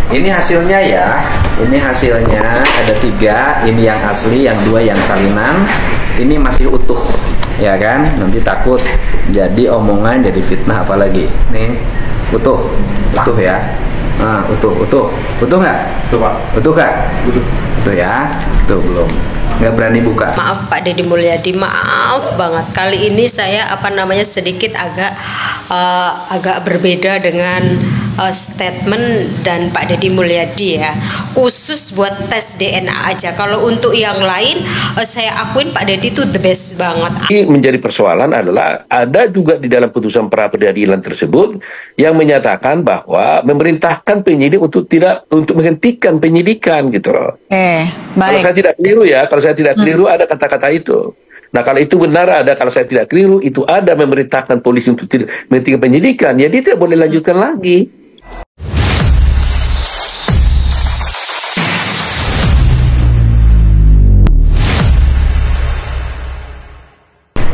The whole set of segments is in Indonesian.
Ini hasilnya ya, ini hasilnya ada 3, ini yang asli, yang 2 yang salinan, ini masih utuh, ya kan? Nanti takut jadi omongan, jadi fitnah apalagi. Nih, utuh ya. Nah, utuh nggak? Utuh Pak. Utuh nggak? Utuh ya, tuh belum. Nggak berani buka. Maaf Pak Deddy Mulyadi, maaf banget. Kali ini saya sedikit agak berbeda dengan statement dan Pak Deddy Mulyadi ya. Khusus buat tes DNA aja. Kalau untuk yang lain, saya akuin Pak Deddy itu the best banget. Menjadi persoalan adalah ada juga di dalam putusan pra peradilan tersebut yang menyatakan bahwa memerintahkan penyidik untuk menghentikan penyidikan gitu loh. Baik. Kalau saya tidak keliru ya, kalau saya tidak keliru ada kata-kata itu. Nah kalau itu benar ada, kalau saya tidak keliru itu ada memerintahkan polisi untuk tidak menghentikan penyidikan, jadi tidak boleh lanjutkan lagi.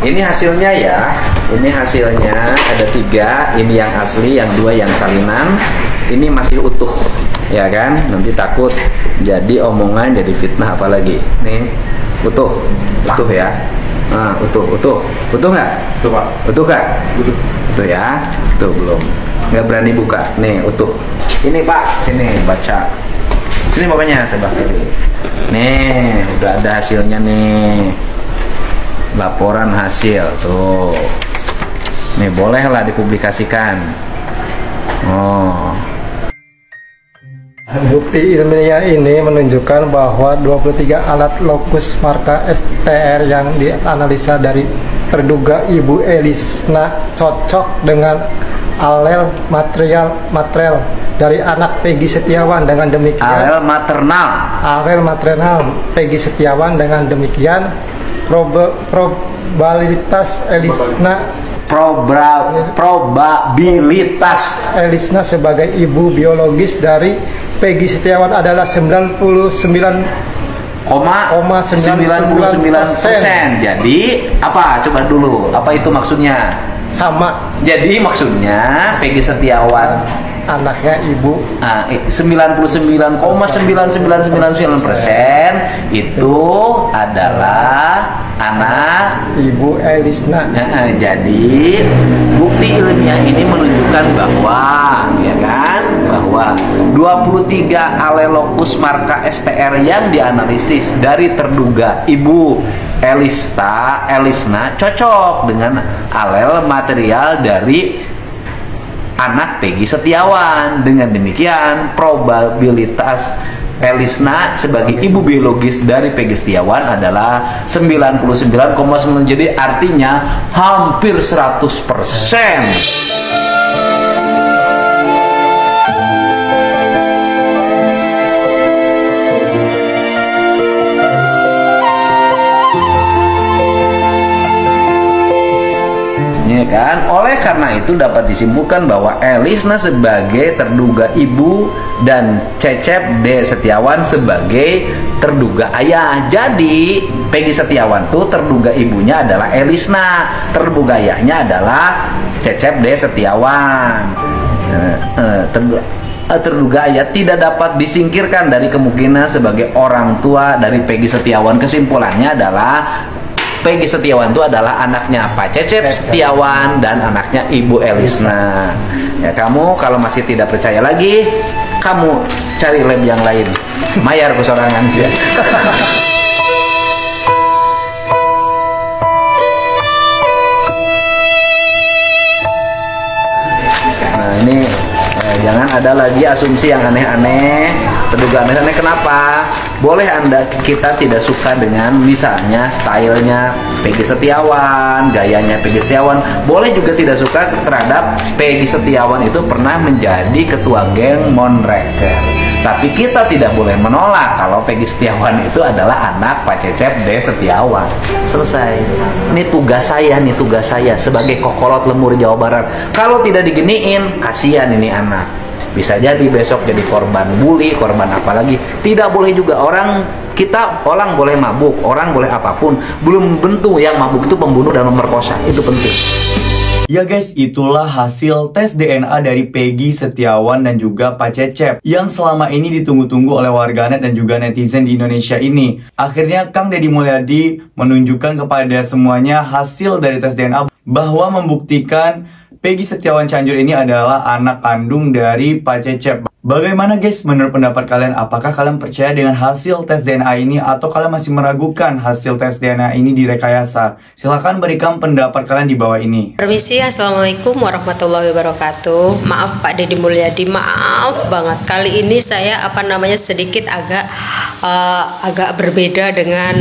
Ini hasilnya ya, ini hasilnya ada 3, ini yang asli, yang 2 yang salinan, ini masih utuh, ya kan? Nanti takut jadi omongan, jadi fitnah apalagi. Nih, utuh ya. Nah, utuh nggak? Utuh Pak. Utuh nggak? Utuh ya, tuh belum. Nggak berani buka. Nih, utuh. Sini Pak, sini baca. Sini bapaknya sebelah kiri. Nih, udah ada hasilnya nih. Laporan hasil tuh, nih bolehlah dipublikasikan. Bukti ilmiah ini menunjukkan bahwa 23 alat lokus marka STR yang dianalisa dari terduga Ibu Elisna cocok dengan alel material dari anak Peggy Setiawan. Dengan demikian alel maternal Peggy Setiawan. Dengan demikian probabilitas Elisna sebagai ibu biologis dari Peggy Setiawan adalah 99,99%. Jadi apa? Coba dulu. Apa itu maksudnya? Sama. Jadi maksudnya Peggy Setiawan anaknya ibu 99,9999% itu adalah anak Ibu Elisna. Jadi bukti ilmiah ini menunjukkan bahwa ya kan, bahwa 23 alelokus marka STR yang dianalisis dari terduga Ibu Elisna cocok dengan alel material dari anak Peggy Setiawan. Dengan demikian probabilitas Elisna sebagai ibu biologis dari Peggy Setiawan adalah 99,9. Jadi artinya hampir 100%. Kan? Oleh karena itu dapat disimpulkan bahwa Elisna sebagai terduga ibu dan Cecep D. Setiawan sebagai terduga ayah. Jadi Peggy Setiawan tuh terduga ibunya adalah Elisna, terduga ayahnya adalah Cecep D. Setiawan. Terduga ayah tidak dapat disingkirkan dari kemungkinan sebagai orang tua dari Peggy Setiawan. Kesimpulannya adalah Peggy Setiawan itu adalah anaknya Pak Cecep Setiawan dan anaknya Ibu Elisna. Ya, kamu kalau masih tidak percaya lagi, kamu cari lab yang lain. Mayar kesorangan sih. Nah ini jangan ada lagi asumsi yang aneh-aneh, terduga aneh-aneh. Kenapa? Boleh kita tidak suka dengan misalnya stylenya Peggy Setiawan, gayanya Peggy Setiawan. Boleh juga tidak suka terhadap Peggy Setiawan itu pernah menjadi ketua geng Monreker. Tapi kita tidak boleh menolak kalau Peggy Setiawan itu adalah anak Pak Cecep D. Setiawan. Selesai. Ini tugas saya sebagai kokolot lemur Jawa Barat. Kalau tidak diginiin, kasihan ini anak. Bisa jadi besok jadi korban bully, korban apalagi. Tidak boleh juga orang boleh mabuk, orang boleh apapun. Belum tentu yang mabuk itu pembunuh dan pemerkosa. Itu penting. Ya guys, itulah hasil tes DNA dari Peggy Setiawan dan juga Pak Cecep yang selama ini ditunggu-tunggu oleh warganet dan juga netizen di Indonesia ini. Akhirnya Kang Deddy Mulyadi menunjukkan kepada semuanya hasil dari tes DNA bahwa membuktikan Peggy Setiawan Cianjur ini adalah anak kandung dari Pak Cecep. Bagaimana guys menurut pendapat kalian? Apakah kalian percaya dengan hasil tes DNA ini atau kalian masih meragukan hasil tes DNA ini direkayasa? Silahkan berikan pendapat kalian di bawah ini. Permisi, assalamualaikum warahmatullahi wabarakatuh. Maaf Pak Deddy Mulyadi, maaf banget. Kali ini saya sedikit agak berbeda dengan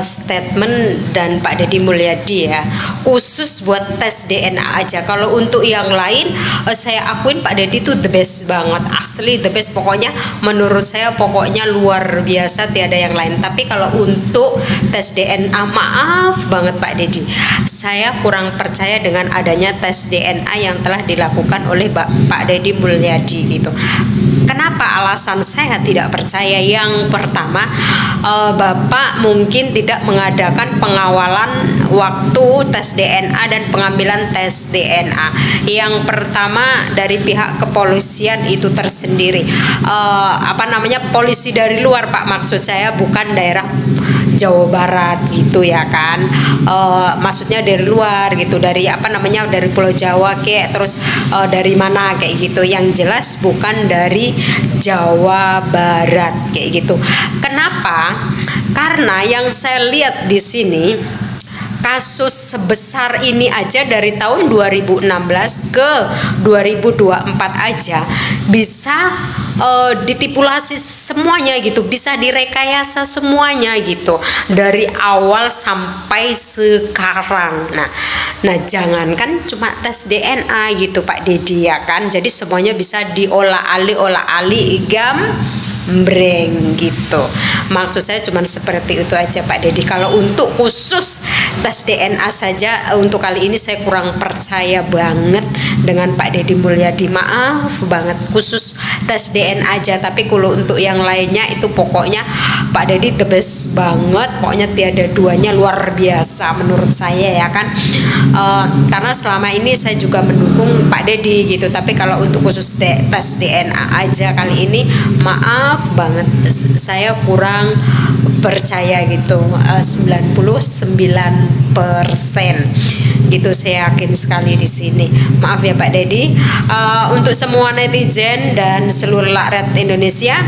statement dan Pak Deddy Mulyadi ya. Khusus buat tes DNA aja. Kalau untuk yang lain, saya akuin Pak Deddy itu the best banget. Asli the best, pokoknya menurut saya pokoknya luar biasa, tiada yang lain. Tapi kalau untuk tes DNA, maaf banget Pak Deddy, saya kurang percaya dengan adanya tes DNA yang telah dilakukan oleh Pak Deddy Mulyadi gitu. Kenapa alasan saya tidak percaya? Yang pertama, Bapak mungkin tidak mengadakan pengawalan waktu tes DNA dan pengambilan tes DNA. Yang pertama, dari pihak kepolisian itu tersendiri, polisi dari luar Pak, maksud saya bukan daerah Jawa Barat gitu ya kan, maksudnya dari luar gitu, dari dari Pulau Jawa kayak, terus dari mana kayak gitu, yang jelas bukan dari Jawa Barat kayak gitu. Kenapa? Karena yang saya lihat di sini, kasus sebesar ini aja dari tahun 2016 ke 2024 aja bisa ditipulasi semuanya gitu, bisa direkayasa semuanya gitu dari awal sampai sekarang. Nah jangankan cuma tes DNA gitu Pak Deddy ya kan, jadi semuanya bisa diolah-alih gambreng gitu. Maksud saya cuma seperti itu aja Pak Deddy. Kalau untuk khusus tes DNA saja untuk kali ini saya kurang percaya banget dengan Pak Deddy Mulyadi, maaf banget, khusus tes DNA aja. Tapi kalau untuk yang lainnya itu pokoknya Pak Deddy the best banget, pokoknya tiada duanya, luar biasa menurut saya ya kan. Karena selama ini saya juga mendukung Pak Deddy gitu, tapi kalau untuk khusus tes DNA aja kali ini maaf banget, saya kurang percaya gitu, 99% gitu saya yakin sekali di sini. Maaf ya Pak Deddy. Untuk semua netizen dan seluruh rakyat Indonesia,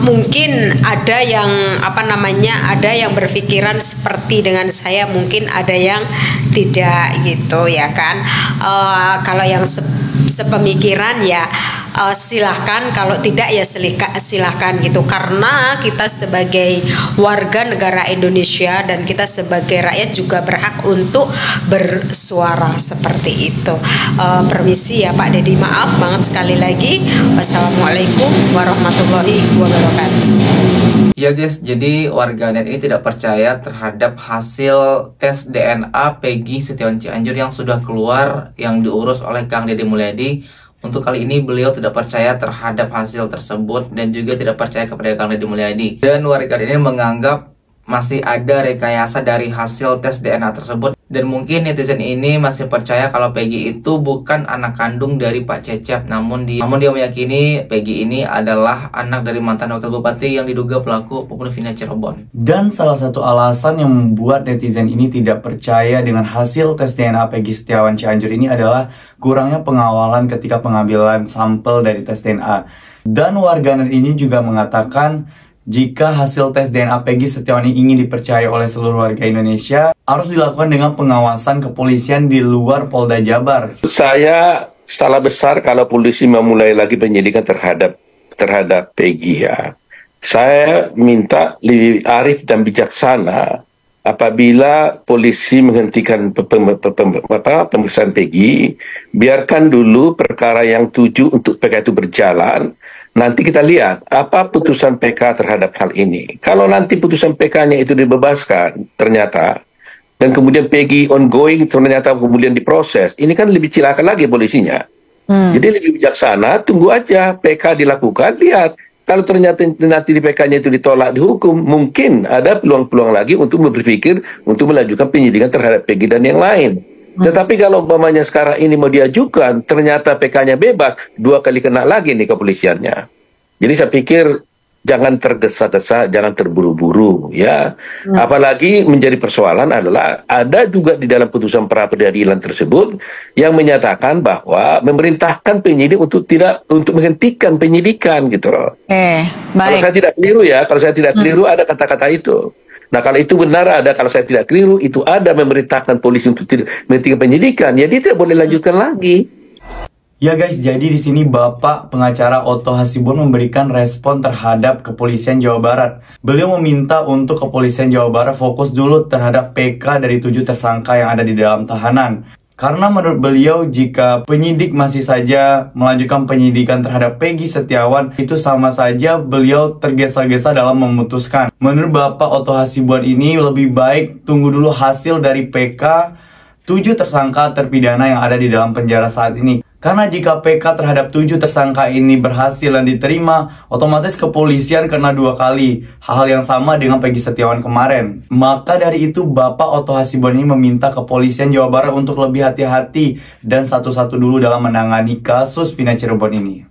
mungkin ada yang ada yang berpikiran seperti dengan saya, mungkin ada yang tidak gitu ya kan. Kalau yang sepemikiran ya silahkan, kalau tidak ya silahkan gitu, karena kita sebagai warga negara Indonesia dan kita sebagai rakyat juga berhak untuk bersuara seperti itu. Permisi ya Pak Deddy, maaf banget sekali lagi. Wassalamualaikum warahmatullahi wabarakatuh. Ya guys, jadi warganet ini tidak percaya terhadap hasil tes DNA Peggy Setiawan Cianjur yang sudah keluar, yang diurus oleh Kang Deddy Mulyadi. Untuk kali ini beliau tidak percaya terhadap hasil tersebut dan juga tidak percaya kepada Kang Deddy Mulyadi. Dan warganet ini menganggap masih ada rekayasa dari hasil tes DNA tersebut. Dan mungkin netizen ini masih percaya kalau Peggy itu bukan anak kandung dari Pak Cecep, namun dia meyakini Peggy ini adalah anak dari mantan wakil bupati yang diduga pelaku pembunuhan vina Cirebon. Dan salah satu alasan yang membuat netizen ini tidak percaya dengan hasil tes DNA Peggy Setiawan Cianjur ini adalah kurangnya pengawalan ketika pengambilan sampel dari tes DNA. Dan warganet ini juga mengatakan jika hasil tes DNA Peggy Setiawan ini ingin dipercaya oleh seluruh warga Indonesia, harus dilakukan dengan pengawasan kepolisian di luar Polda Jabar. Saya salah besar kalau polisi memulai lagi penyidikan terhadap Peggy ya. Saya minta lebih arif dan bijaksana apabila polisi menghentikan pemeriksaan Peggy, biarkan dulu perkara yang 7 untuk PK itu berjalan. Nanti kita lihat apa putusan PK terhadap hal ini. Kalau nanti putusan PK-nya itu dibebaskan ternyata, dan kemudian Peggy ongoing ternyata kemudian diproses, ini kan lebih cilaka lagi polisinya. Jadi lebih bijaksana, tunggu aja PK dilakukan, lihat. Kalau ternyata nanti di PK-nya itu ditolak dihukum, mungkin ada peluang-peluang lagi untuk berpikir untuk melanjutkan penyidikan terhadap Peggy dan yang lain. Tetapi kalau umpamanya sekarang ini mau diajukan, ternyata PK-nya bebas, 2 kali kena lagi nih kepolisiannya. Jadi saya pikir jangan tergesa-gesa, jangan terburu-buru, ya. Apalagi menjadi persoalan adalah ada juga di dalam putusan pra peradilan tersebut yang menyatakan bahwa memerintahkan penyidik untuk menghentikan penyidikan gitu loh. Kalau saya tidak keliru ada kata-kata itu. Nah kalau itu benar ada, kalau saya tidak keliru itu ada memerintahkan polisi untuk tidak menghentikan penyidikan, ya dia tidak boleh lanjutkan lagi. Ya guys, jadi di sini Bapak pengacara Otto Hasibuan memberikan respon terhadap Kepolisian Jawa Barat. Beliau meminta untuk Kepolisian Jawa Barat fokus dulu terhadap PK dari 7 tersangka yang ada di dalam tahanan. Karena menurut beliau jika penyidik masih saja melanjutkan penyidikan terhadap Peggy Setiawan, itu sama saja beliau tergesa-gesa dalam memutuskan. Menurut Bapak Otto Hasibuan ini lebih baik tunggu dulu hasil dari PK 7 tersangka terpidana yang ada di dalam penjara saat ini. Karena jika PK terhadap 7 tersangka ini berhasil dan diterima, otomatis kepolisian kena 2 kali. Hal yang sama dengan Peggy Setiawan kemarin. Maka dari itu Bapak Otto Hasibuan ini meminta kepolisian Jawa Barat untuk lebih hati-hati dan satu-satu dulu dalam menangani kasus Vina Cirebon ini.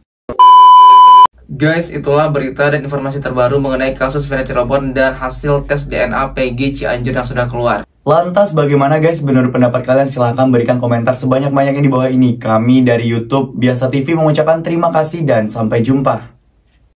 Guys, itulah berita dan informasi terbaru mengenai kasus Vina Cirebon dan hasil tes DNA Peggy Cianjur yang sudah keluar. Lantas bagaimana guys menurut pendapat kalian? Silahkan berikan komentar sebanyak-banyaknya di bawah ini. Kami dari YouTube Biasa TV mengucapkan terima kasih dan sampai jumpa.